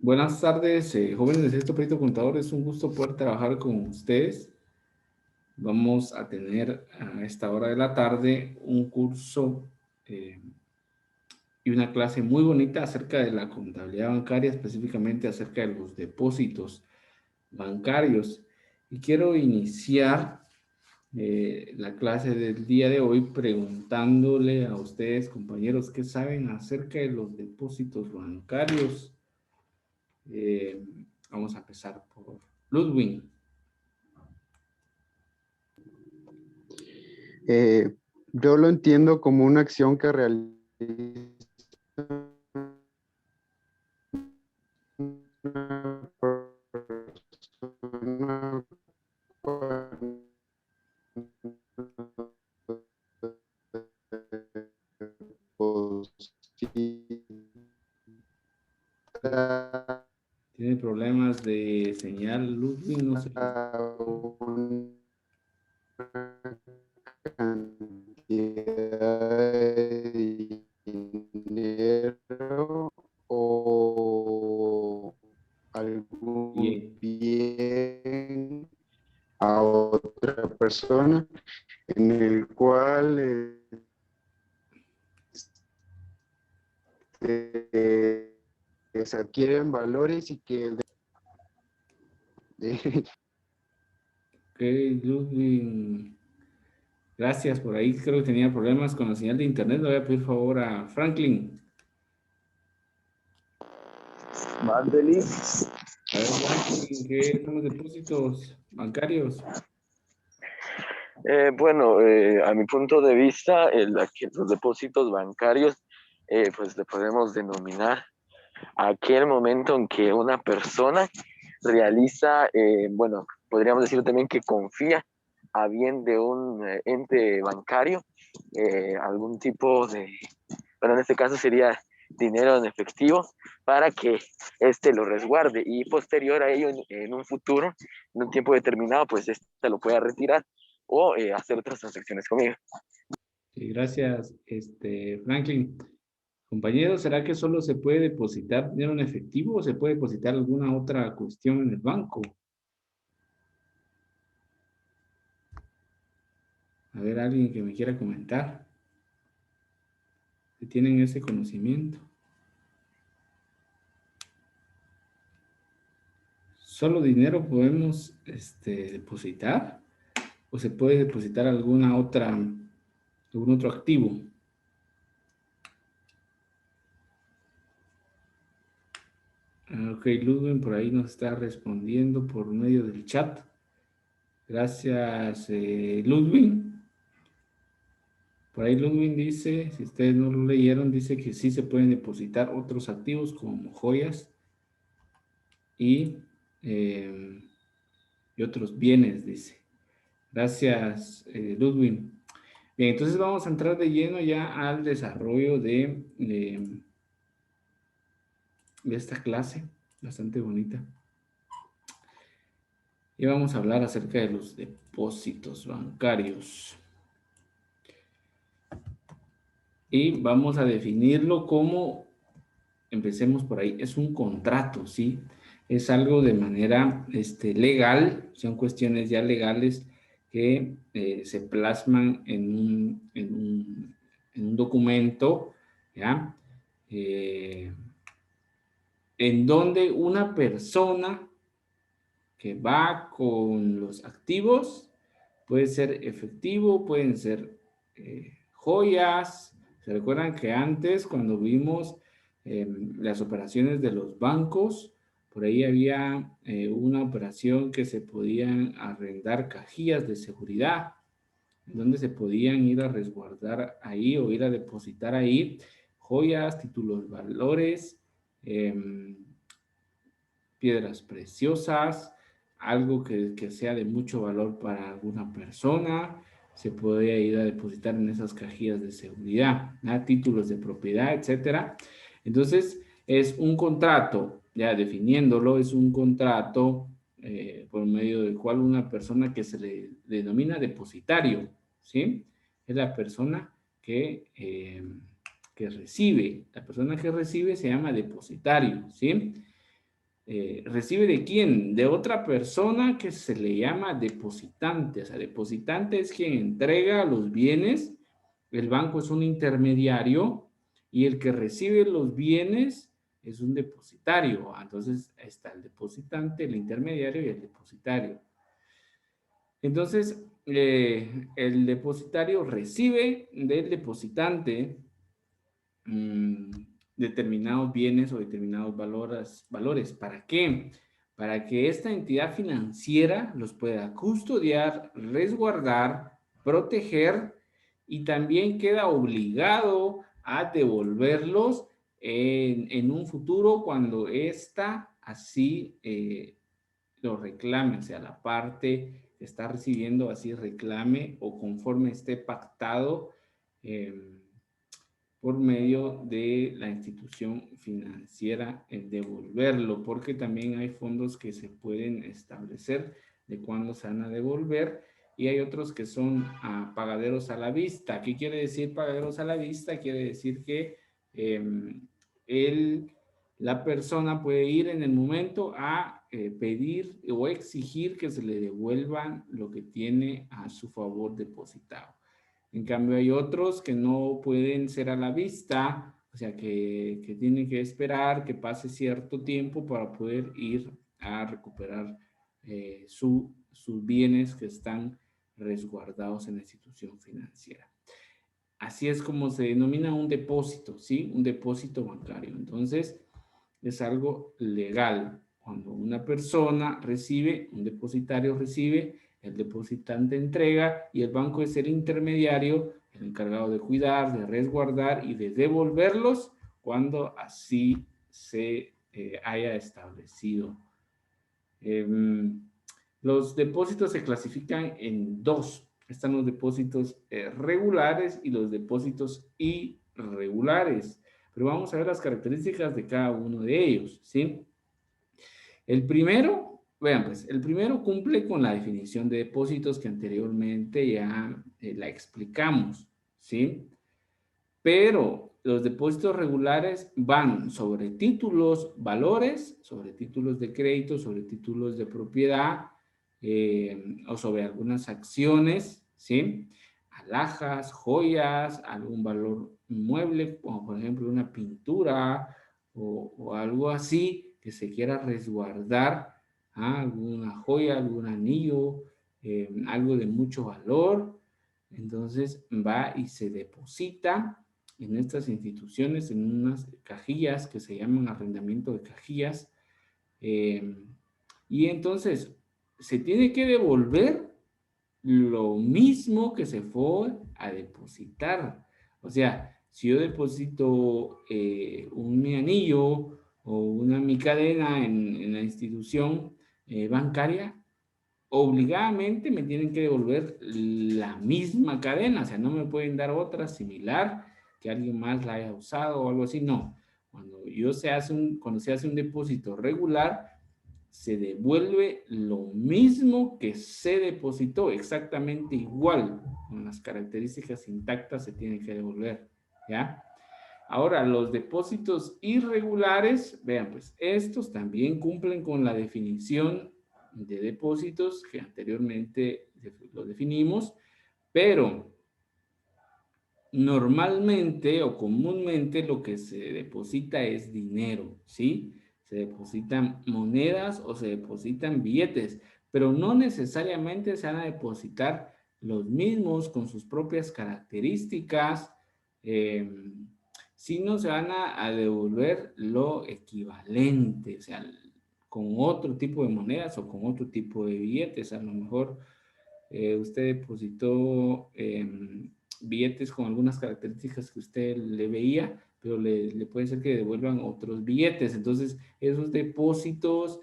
Buenas tardes, jóvenes de Sexto Perito Contador. Es un gusto poder trabajar con ustedes. Vamos a tener a esta hora de la tarde un curso y una clase muy bonita acerca de la contabilidad bancaria, específicamente acerca de los depósitos bancarios. Y quiero iniciar la clase del día de hoy preguntándole a ustedes, compañeros, ¿qué saben acerca de los depósitos bancarios? Eh, Vamos a empezar por Ludwig. Yo lo entiendo como una acción que realiza una persona Tiene problemas de señal, Ludwig, no sé. una cantidad de dinero o algún Bien, bien a otra persona en el cual se adquieren valores y que ok, Ludwig, gracias por ahí. Creo que tenía problemas con la señal de internet. Le voy a pedir favor a Franklin. Mandeli. A ver, Franklin, ¿qué son los depósitos bancarios? A mi punto de vista, los depósitos bancarios, pues le podemos denominar aquel momento en que una persona realiza, podríamos decir también que confía a bien de un ente bancario, algún tipo de, bueno, en este caso sería dinero en efectivo para que éste lo resguarde y posterior a ello, en un futuro, en un tiempo determinado, pues éste lo pueda retirar o hacer otras transacciones conmigo. Sí, gracias, Franklin. Compañeros, ¿será que solo se puede depositar dinero en efectivo o se puede depositar alguna otra cuestión en el banco? A ver, alguien que me quiera comentar. Si tienen ese conocimiento. ¿Solo dinero podemos depositar? ¿O se puede depositar algún otro activo? Ok, Ludwig por ahí nos está respondiendo por medio del chat. Gracias, Ludwig. Por ahí Ludwig dice, si ustedes no lo leyeron, dice que sí se pueden depositar otros activos como joyas y, eh, y otros bienes, dice. Gracias, Ludwig. Bien, entonces vamos a entrar de lleno ya al desarrollo de esta clase, bastante bonita. Y vamos a hablar acerca de los depósitos bancarios. Y vamos a definirlo como, empecemos por ahí, es un contrato, ¿sí? Es algo de manera legal, son cuestiones ya legales que se plasman en un documento, ¿ya? En donde una persona que va con los activos, puede ser efectivo, pueden ser joyas. ¿Se recuerdan que antes cuando vimos las operaciones de los bancos, por ahí había una operación que se podían arrendar cajillas de seguridad, donde se podían ir a resguardar ahí o ir a depositar ahí joyas, títulos, valores, eh, piedras preciosas, algo que sea de mucho valor para alguna persona, se podría ir a depositar en esas cajillas de seguridad, ¿no? Títulos de propiedad, etcétera. Entonces, es un contrato, ya definiéndolo, es un contrato por medio del cual una persona que se le denomina depositario, ¿sí? Es la persona que recibe. La persona que recibe se llama depositario, ¿sí? ¿Recibe de quién? De otra persona que se le llama depositante. O sea, depositante es quien entrega los bienes, el banco es un intermediario y el que recibe los bienes es un depositario. Entonces está el depositante, el intermediario y el depositario. Entonces, el depositario recibe del depositante determinados bienes o determinados valores. ¿Para qué? Para que esta entidad financiera los pueda custodiar, resguardar, proteger y también queda obligado a devolverlos en un futuro cuando ésta así lo reclame, o sea, la parte que está recibiendo así reclame o conforme esté pactado por medio de la institución financiera en devolverlo, porque también hay fondos que se pueden establecer de cuándo se van a devolver y hay otros que son pagaderos a la vista. ¿Qué quiere decir pagaderos a la vista? Quiere decir que la persona puede ir en el momento a pedir o exigir que se le devuelvan lo que tiene a su favor depositado. En cambio, hay otros que no pueden ser a la vista, o sea, que tienen que esperar que pase cierto tiempo para poder ir a recuperar sus bienes que están resguardados en la institución financiera. Así es como se denomina un depósito, ¿sí? Un depósito bancario. Entonces, es algo legal. Cuando una persona recibe, un depositario recibe, el depositante entrega y el banco es el intermediario, el encargado de cuidar, de resguardar y de devolverlos cuando así se haya establecido. Los depósitos se clasifican en dos. Están los depósitos regulares y los depósitos irregulares. Pero vamos a ver las características de cada uno de ellos, ¿sí? El primero, vean pues, el primero cumple con la definición de depósitos que anteriormente ya la explicamos, ¿sí? Pero los depósitos regulares van sobre títulos, valores, sobre títulos de crédito, sobre títulos de propiedad o sobre algunas acciones, ¿sí? Alhajas, joyas, algún valor inmueble, como por ejemplo una pintura o algo así que se quiera resguardar, alguna joya, algún anillo, algo de mucho valor. Entonces va y se deposita en estas instituciones, en unas cajillas que se llaman arrendamiento de cajillas. Y entonces se tiene que devolver lo mismo que se fue a depositar. O sea, si yo deposito un anillo o mi cadena en la institución bancaria, obligadamente me tienen que devolver la misma cadena, o sea, no me pueden dar otra similar que alguien más la haya usado o algo así, no. Cuando se hace un depósito regular, se devuelve lo mismo que se depositó, exactamente igual, con las características intactas se tiene que devolver, ¿ya? Ahora, los depósitos irregulares, vean, pues estos también cumplen con la definición de depósitos que anteriormente lo definimos, pero normalmente o comúnmente lo que se deposita es dinero, ¿sí? Se depositan monedas o se depositan billetes, pero no necesariamente se van a depositar los mismos con sus propias características, sino se van a devolver lo equivalente, o sea, con otro tipo de monedas o con otro tipo de billetes. A lo mejor usted depositó billetes con algunas características que usted le veía, pero le puede ser que devuelvan otros billetes. Entonces, esos depósitos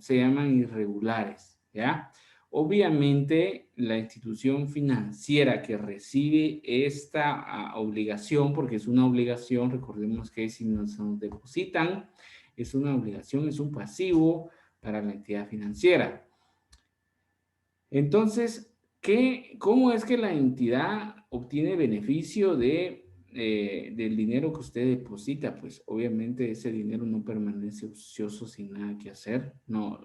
se llaman irregulares, ¿ya? Obviamente, la institución financiera que recibe esta obligación, porque es una obligación, recordemos que si nos depositan, es una obligación, es un pasivo para la entidad financiera. Entonces, ¿cómo es que la entidad obtiene beneficio de del dinero que usted deposita, pues obviamente ese dinero no permanece ocioso sin nada que hacer. No,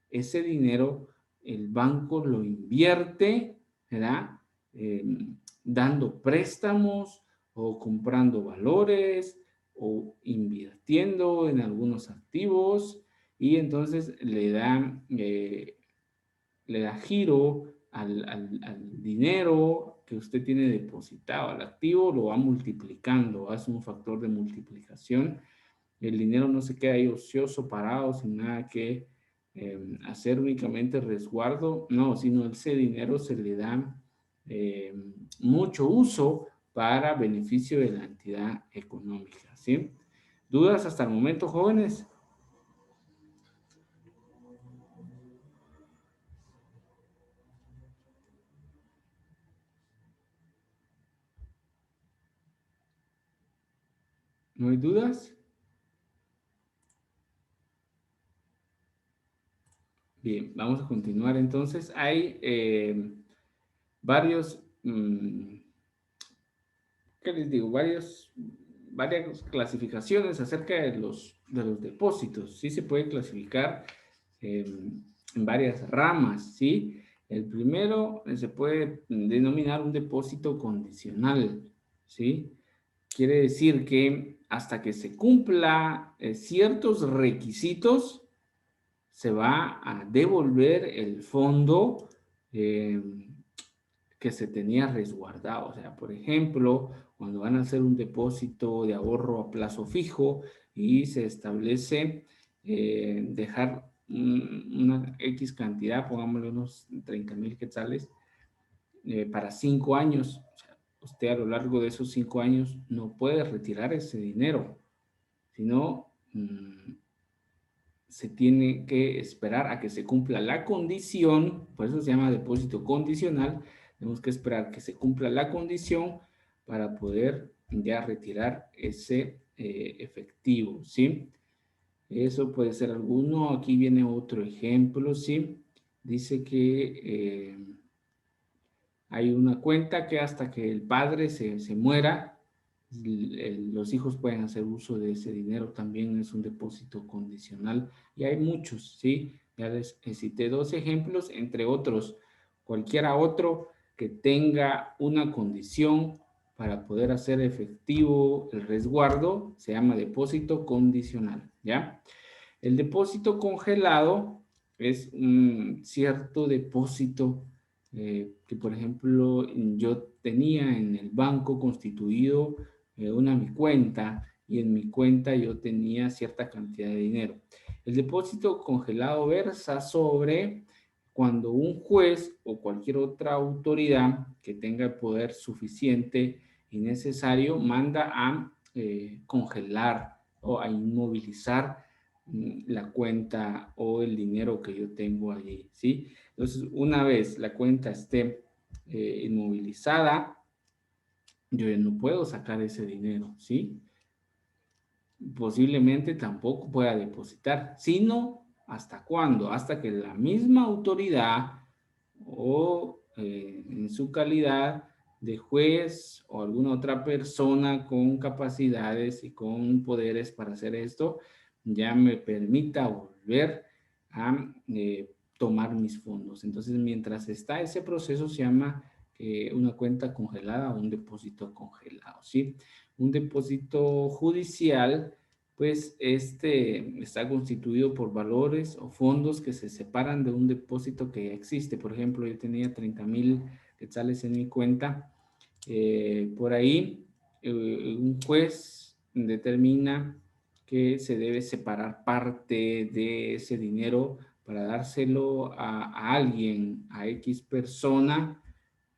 ese dinero el banco lo invierte, ¿verdad? Eh, Dando préstamos o comprando valores o invirtiendo en algunos activos y entonces le da giro al dinero que usted tiene depositado, al activo, lo va multiplicando, hace un factor de multiplicación. El dinero no se queda ahí ocioso, parado, sin nada que hacer, únicamente resguardo, no, sino ese dinero se le da mucho uso para beneficio de la entidad económica, ¿sí? ¿Dudas hasta el momento, jóvenes? ¿No hay dudas? Bien, vamos a continuar. Entonces, hay varios, ¿qué les digo? Varias clasificaciones acerca de los depósitos. Sí se puede clasificar en varias ramas, ¿sí? El primero se puede denominar un depósito condicional, ¿sí? Quiere decir que hasta que se cumpla ciertos requisitos, se va a devolver el fondo eh, que se tenía resguardado. O sea, por ejemplo, cuando van a hacer un depósito de ahorro a plazo fijo y se establece dejar una X cantidad, pongámosle unos 30,000 quetzales, para 5 años. O sea, usted a lo largo de esos 5 años no puede retirar ese dinero, sino se tiene que esperar a que se cumpla la condición, por eso se llama depósito condicional, tenemos que esperar que se cumpla la condición para poder ya retirar ese efectivo, ¿sí? Eso puede ser alguno. Aquí viene otro ejemplo, ¿sí? Dice que hay una cuenta que hasta que el padre se muera, los hijos pueden hacer uso de ese dinero, también es un depósito condicional y hay muchos, ¿sí? Ya les cité dos ejemplos, entre otros, cualquiera otro que tenga una condición para poder hacer efectivo el resguardo, se llama depósito condicional, ¿ya? El depósito congelado es un cierto depósito que, por ejemplo, yo tenía en el banco constituido mi cuenta y en mi cuenta yo tenía cierta cantidad de dinero. El depósito congelado versa sobre cuando un juez o cualquier otra autoridad que tenga el poder suficiente y necesario manda a congelar o a inmovilizar la cuenta o el dinero que yo tengo allí, ¿sí? Entonces, una vez la cuenta esté inmovilizada, yo ya no puedo sacar ese dinero, ¿sí? Posiblemente tampoco pueda depositar, sino ¿hasta cuándo? Hasta que la misma autoridad o en su calidad de juez o alguna otra persona con capacidades y con poderes para hacer esto, ya me permita volver a tomar mis fondos. Entonces, mientras está ese proceso, se llama una cuenta congelada o un depósito congelado, ¿sí? Un depósito judicial, pues está constituido por valores o fondos que se separan de un depósito que ya existe. Por ejemplo, yo tenía 30,000 quetzales en mi cuenta. Por ahí, un juez determina que se debe separar parte de ese dinero para dárselo a alguien, a X persona.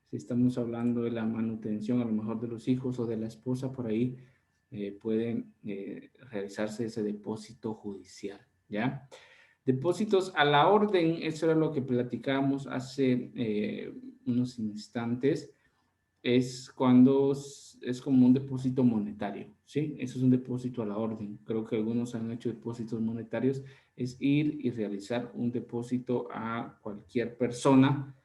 Si estamos hablando de la manutención a lo mejor de los hijos o de la esposa, por ahí puede realizarse ese depósito judicial, ¿ya? Depósitos a la orden, eso era lo que platicábamos hace unos instantes, es cuando es como un depósito monetario, ¿sí? Eso es un depósito a la orden. Creo que algunos han hecho depósitos monetarios, es ir y realizar un depósito a cualquier persona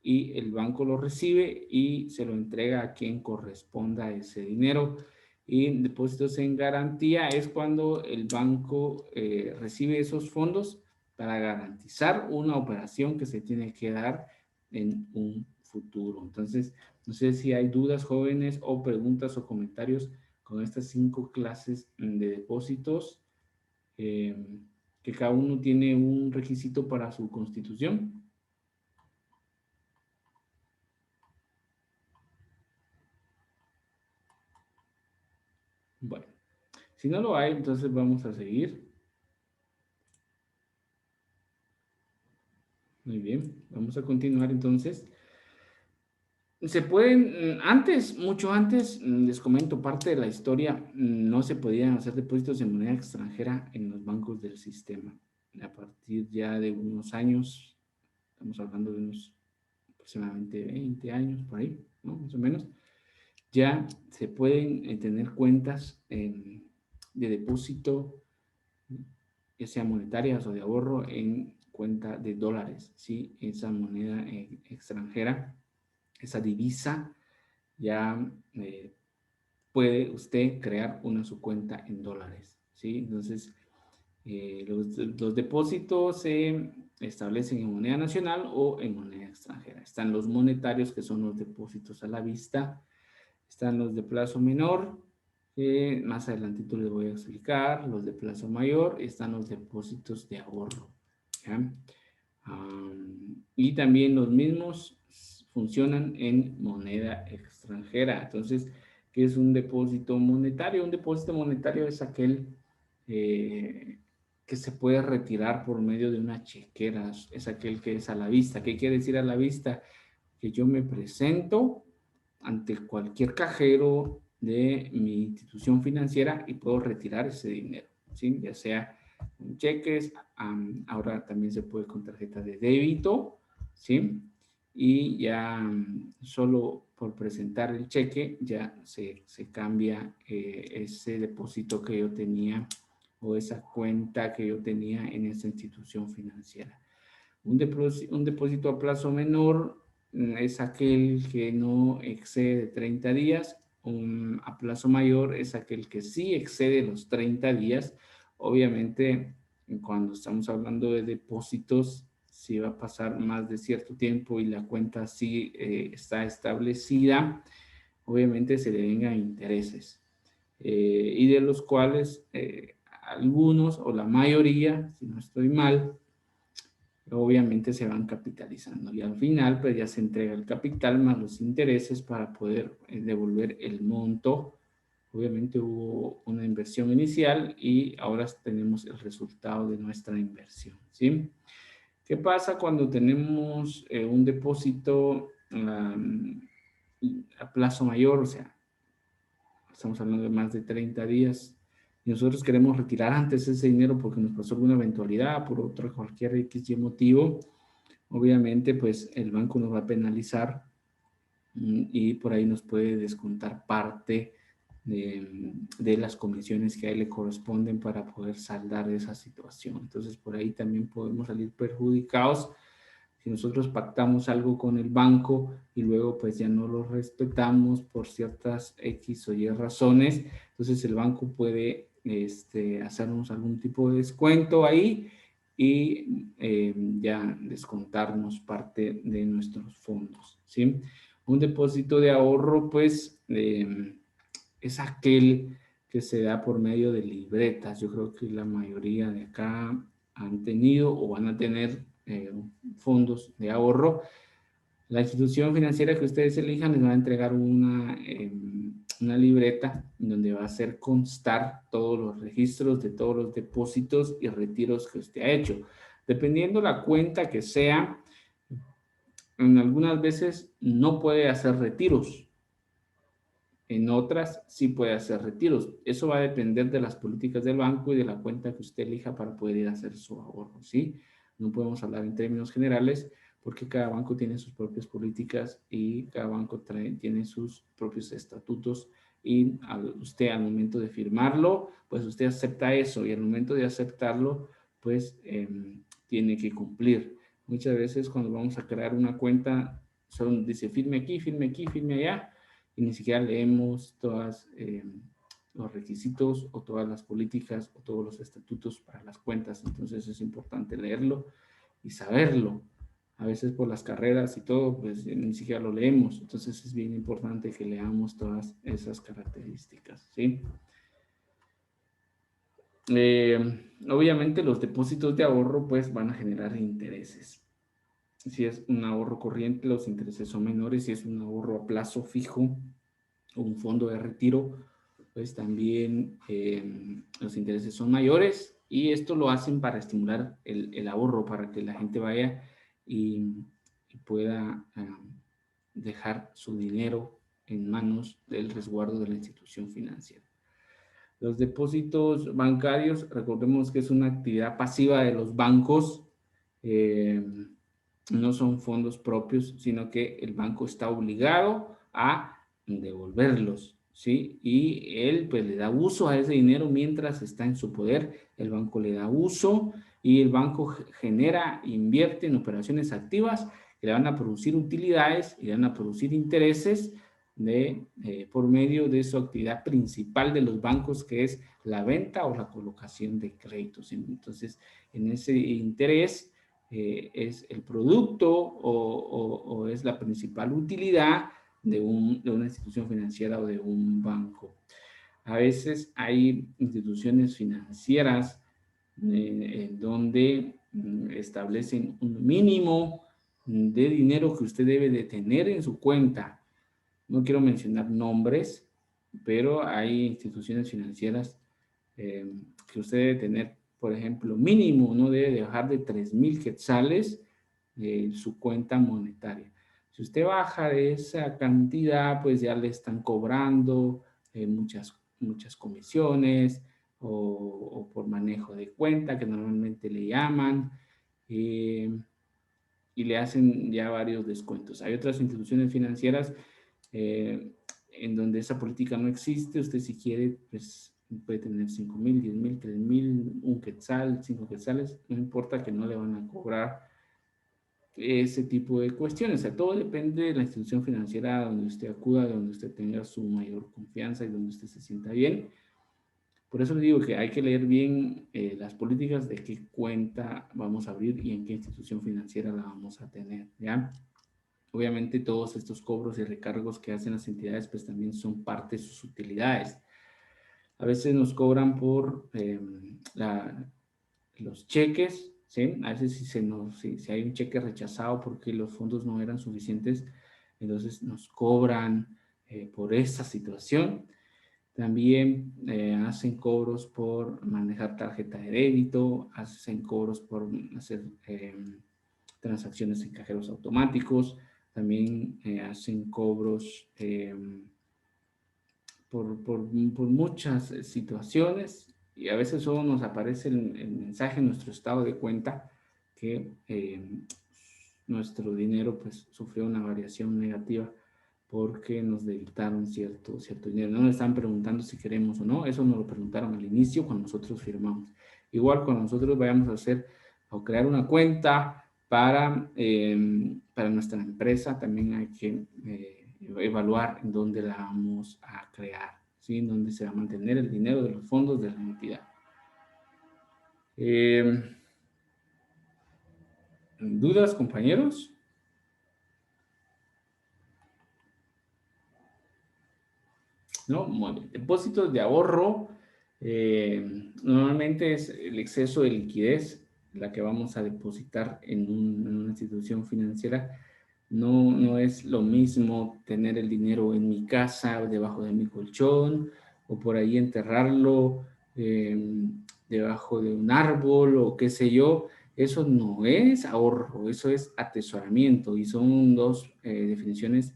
y el banco lo recibe y se lo entrega a quien corresponda ese dinero. Y depósitos en garantía es cuando el banco recibe esos fondos para garantizar una operación que se tiene que dar en un futuro. Entonces, no sé si hay dudas, jóvenes, o preguntas o comentarios con estas 5 clases de depósitos, que cada uno tiene un requisito para su constitución. Bueno, si no lo hay, entonces vamos a seguir. Muy bien, vamos a continuar entonces. Se pueden, antes, mucho antes, les comento parte de la historia, no se podían hacer depósitos en moneda extranjera en los bancos del sistema. A partir ya de unos años, estamos hablando de unos aproximadamente 20 años por ahí, ¿no? Más o menos, ya se pueden tener cuentas de depósito, ya sea monetarias o de ahorro, en cuenta de dólares, ¿sí? Esa moneda extranjera, esa divisa, ya puede usted crear una su cuenta en dólares, ¿sí? Entonces, los depósitos se establecen en moneda nacional o en moneda extranjera. Están los monetarios, que son los depósitos a la vista. Están los de plazo menor, más adelantito les voy a explicar. Los de plazo mayor. Están los depósitos de ahorro, ¿ya? Y también los mismos funcionan en moneda extranjera. Entonces, ¿qué es un depósito monetario? Un depósito monetario es aquel que se puede retirar por medio de una chequera. Es aquel que es a la vista. ¿Qué quiere decir a la vista? Que yo me presento ante cualquier cajero de mi institución financiera y puedo retirar ese dinero, ¿sí? Ya sea con cheques, ahora también se puede con tarjeta de débito, ¿sí? Y ya solo por presentar el cheque ya se cambia ese depósito que yo tenía o esa cuenta que yo tenía en esa institución financiera. Un depósito a plazo menor es aquel que no excede 30 días. A plazo mayor es aquel que sí excede los 30 días. Obviamente, cuando estamos hablando de depósitos, si va a pasar más de cierto tiempo y la cuenta sí está establecida, obviamente se le vengan intereses. Y de los cuales algunos o la mayoría, si no estoy mal, obviamente se van capitalizando y al final pues ya se entrega el capital más los intereses para poder devolver el monto. Obviamente hubo una inversión inicial y ahora tenemos el resultado de nuestra inversión, ¿sí? ¿Qué pasa cuando tenemos un depósito a plazo mayor? O sea, estamos hablando de más de 30 días y nosotros queremos retirar antes ese dinero porque nos pasó alguna eventualidad, por otro cualquier X motivo. Obviamente, pues el banco nos va a penalizar y por ahí nos puede descontar parte de las comisiones que a él le corresponden para poder saldar esa situación. Entonces, por ahí también podemos salir perjudicados si nosotros pactamos algo con el banco y luego pues ya no lo respetamos por ciertas X o Y razones. Entonces, el banco puede hacernos algún tipo de descuento ahí y ya descontarnos parte de nuestros fondos, ¿sí? Un depósito de ahorro, pues, es aquel que se da por medio de libretas. Yo creo que la mayoría de acá han tenido o van a tener fondos de ahorro. La institución financiera que ustedes elijan les va a entregar una libreta donde va a hacer constar todos los registros de todos los depósitos y retiros que usted ha hecho. Dependiendo la cuenta que sea, en algunas veces no puede hacer retiros. En otras sí puede hacer retiros. Eso va a depender de las políticas del banco y de la cuenta que usted elija para poder ir a hacer su ahorro, ¿sí? No podemos hablar en términos generales porque cada banco tiene sus propias políticas y cada banco tiene sus propios estatutos y usted al momento de firmarlo, pues usted acepta eso y al momento de aceptarlo, pues tiene que cumplir. Muchas veces cuando vamos a crear una cuenta solo dice firme aquí, firme aquí, firme allá, y ni siquiera leemos todos los requisitos o todas las políticas o todos los estatutos para las cuentas. Entonces es importante leerlo y saberlo. A veces por las carreras y todo, pues ni siquiera lo leemos. Entonces es bien importante que leamos todas esas características, ¿sí? Obviamente los depósitos de ahorro pues van a generar intereses. Si es un ahorro corriente, los intereses son menores. Si es un ahorro a plazo fijo o un fondo de retiro, pues también los intereses son mayores, y esto lo hacen para estimular el ahorro, para que la gente vaya y pueda dejar su dinero en manos del resguardo de la institución financiera. Los depósitos bancarios, recordemos que es una actividad pasiva de los bancos, no son fondos propios, sino que el banco está obligado a devolverlos, ¿sí? Y él pues le da uso a ese dinero mientras está en su poder. El banco le da uso y el banco genera, invierte en operaciones activas que le van a producir utilidades y le van a producir intereses por medio de su actividad principal de los bancos, que es la venta o la colocación de créditos. Entonces, en ese interés es el producto o es la principal utilidad de una institución financiera o de un banco. A veces hay instituciones financieras en donde establecen un mínimo de dinero que usted debe de tener en su cuenta. No quiero mencionar nombres, pero hay instituciones financieras que usted debe tener, por ejemplo, mínimo, no debe dejar de 3,000 quetzales su cuenta monetaria. Si usted baja de esa cantidad, pues ya le están cobrando muchas comisiones o por manejo de cuenta, que normalmente le llaman, y le hacen ya varios descuentos. Hay otras instituciones financieras en donde esa política no existe. Usted, si quiere, pues puede tener 5,000, 10,000, 3,000, un quetzal, 5 quetzales, no importa, que no le van a cobrar ese tipo de cuestiones. O sea, todo depende de la institución financiera donde usted acuda, donde usted tenga su mayor confianza y donde usted se sienta bien. Por eso le digo que hay que leer bien las políticas de qué cuenta vamos a abrir y en qué institución financiera la vamos a tener, ¿ya? Obviamente todos estos cobros y recargos que hacen las entidades pues también son parte de sus utilidades. A veces nos cobran por los cheques, ¿sí? A veces si hay un cheque rechazado porque los fondos no eran suficientes, entonces nos cobran por esa situación. También hacen cobros por manejar tarjeta de débito, hacen cobros por hacer transacciones en cajeros automáticos, también hacen cobros por muchas situaciones, y a veces solo nos aparece el mensaje en nuestro estado de cuenta que nuestro dinero pues sufrió una variación negativa porque nos debitaron cierto dinero. No nos están preguntando si queremos o no, eso nos lo preguntaron al inicio cuando nosotros firmamos. Igual cuando nosotros vayamos a hacer o crear una cuenta para nuestra empresa, también hay que evaluar en dónde la vamos a crear, ¿sí? En dónde se va a mantener el dinero de los fondos de la entidad. ¿Dudas, compañeros? ¿No? Bueno, depósitos de ahorro, normalmente es el exceso de liquidez la que vamos a depositar en una institución financiera. No es lo mismo tener el dinero en mi casa, debajo de mi colchón, o por ahí enterrarlo debajo de un árbol o qué sé yo. Eso no es ahorro, eso es atesoramiento, y son dos definiciones,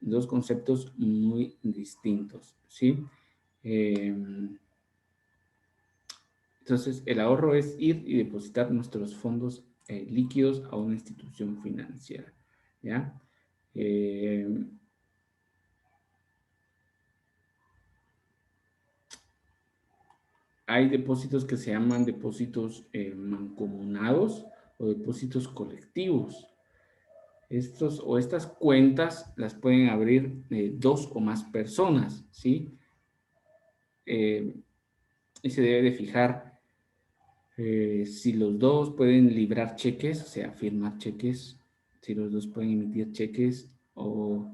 dos conceptos muy distintos, ¿sí? Entonces, el ahorro es ir y depositar nuestros fondos líquidos a una institución financiera, ¿ya? Hay depósitos que se llaman depósitos mancomunados o depósitos colectivos. estas cuentas las pueden abrir 2 o más personas, ¿sí? Y se debe de fijar si los dos pueden librar cheques, o sea, firmar cheques, si los dos pueden emitir cheques o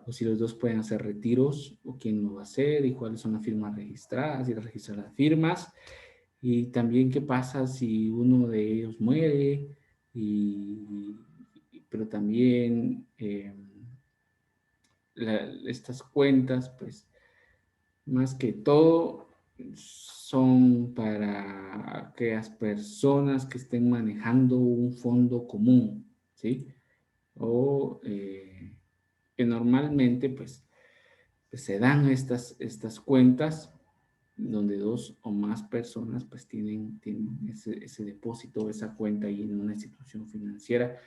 si los dos pueden hacer retiros, o quién lo va a hacer y cuáles son las firmas registradas y registrar las firmas. Y también qué pasa si uno de ellos muere, pero también estas cuentas, pues, más que todo, son para aquellas personas que estén manejando un fondo común, ¿sí? O que normalmente, pues se dan estas cuentas donde 2 o más personas pues tienen ese depósito, esa cuenta ahí en una institución financiera.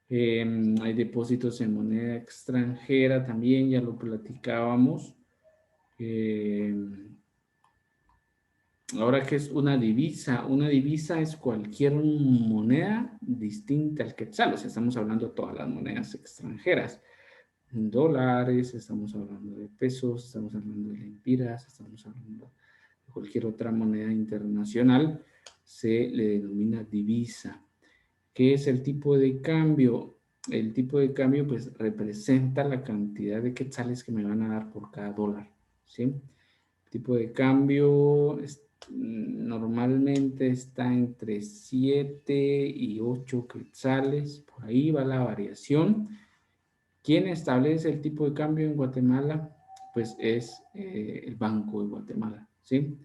Hay depósitos en moneda extranjera también, ya lo platicábamos. Ahora, ¿qué es una divisa? Una divisa es cualquier moneda distinta al quetzal, o sea, estamos hablando de todas las monedas extranjeras. Dólares, estamos hablando de pesos, estamos hablando de lempiras, estamos hablando de cualquier otra moneda internacional, se le denomina divisa. ¿Qué es el tipo de cambio? El tipo de cambio pues representa la cantidad de quetzales que me van a dar por cada dólar, ¿sí? El tipo de cambio normalmente está entre 7 y 8 quetzales, por ahí va la variación. ¿Quién establece el tipo de cambio en Guatemala? Pues es el Banco de Guatemala, ¿sí?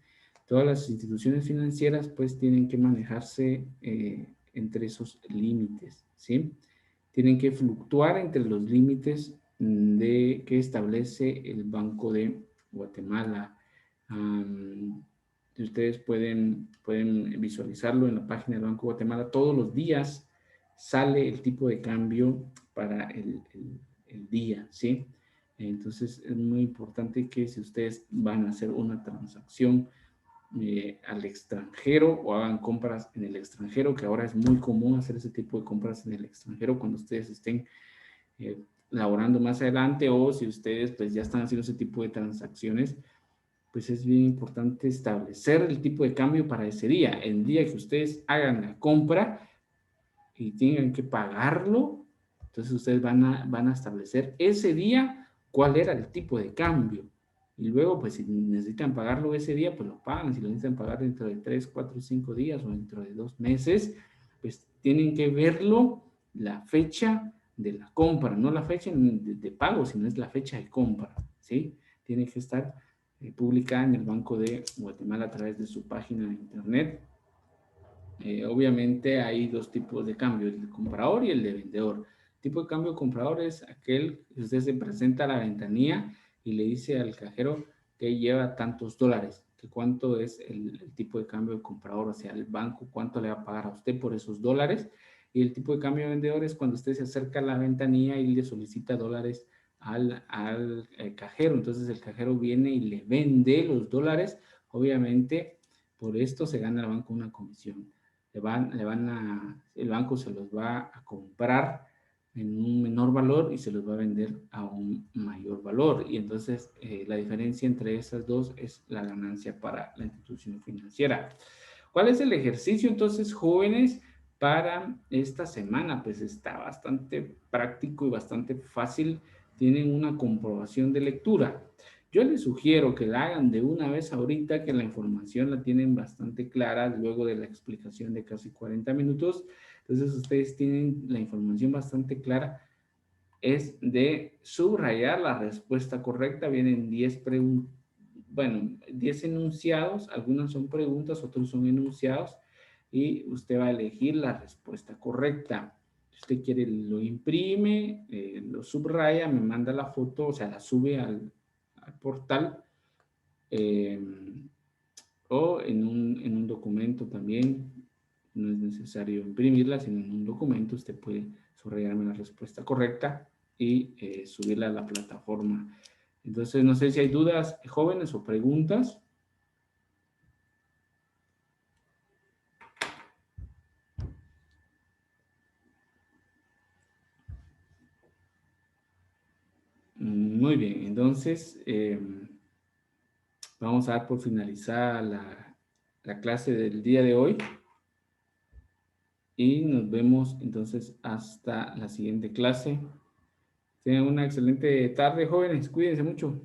Todas las instituciones financieras pues tienen que manejarse entre esos límites, ¿sí? Tienen que fluctuar entre los límites que establece el Banco de Guatemala. Ustedes pueden visualizarlo en la página del Banco de Guatemala. Todos los días sale el tipo de cambio para el día, ¿sí? Entonces es muy importante que si ustedes van a hacer una transacción al extranjero o hagan compras en el extranjero, que ahora es muy común hacer ese tipo de compras en el extranjero cuando ustedes estén laborando más adelante, o si ustedes pues ya están haciendo ese tipo de transacciones, pues es bien importante establecer el tipo de cambio para ese día. El día que ustedes hagan la compra y tengan que pagarlo, entonces ustedes van a establecer ese día cuál era el tipo de cambio. Y luego, pues si necesitan pagarlo ese día, pues lo pagan. Si lo necesitan pagar dentro de 3, 4, 5 días o dentro de 2 meses, pues tienen que verlo la fecha de la compra, no la fecha de pago, sino es la fecha de compra, ¿sí? Tiene que estar publicada en el Banco de Guatemala a través de su página de internet. Obviamente hay 2 tipos de cambio, el de comprador y el de vendedor. El tipo de cambio comprador es aquel que usted se presenta a la ventanilla y le dice al cajero que lleva tantos dólares, que cuánto es el tipo de cambio de comprador, o sea, el banco cuánto le va a pagar a usted por esos dólares. Y el tipo de cambio de vendedor es cuando usted se acerca a la ventanilla y le solicita dólares al cajero. Entonces el cajero viene y le vende los dólares. Obviamente por esto se gana el banco una comisión. El banco se los va a comprar en un menor valor y se los va a vender a un mayor valor. Y entonces la diferencia entre esas dos es la ganancia para la institución financiera. ¿Cuál es el ejercicio entonces, jóvenes, para esta semana? Pues está bastante práctico y bastante fácil. Tienen una comprobación de lectura. Yo les sugiero que la hagan de una vez ahorita, que la información la tienen bastante clara luego de la explicación de casi 40 minutos. Entonces ustedes tienen la información bastante clara. Es de subrayar la respuesta correcta. Vienen 10 preguntas, bueno, 10 enunciados. Algunas son preguntas, otros son enunciados. Y usted va a elegir la respuesta correcta. Si usted quiere, lo imprime, lo subraya, me manda la foto, o sea, la sube al portal eh, o en un documento también. No es necesario imprimirla, sino en un documento usted puede subrayarme la respuesta correcta y subirla a la plataforma. Entonces, no sé si hay dudas, jóvenes, o preguntas. Muy bien, entonces vamos a dar por finalizada la clase del día de hoy y nos vemos entonces hasta la siguiente clase. Tengan una excelente tarde, jóvenes. Cuídense mucho.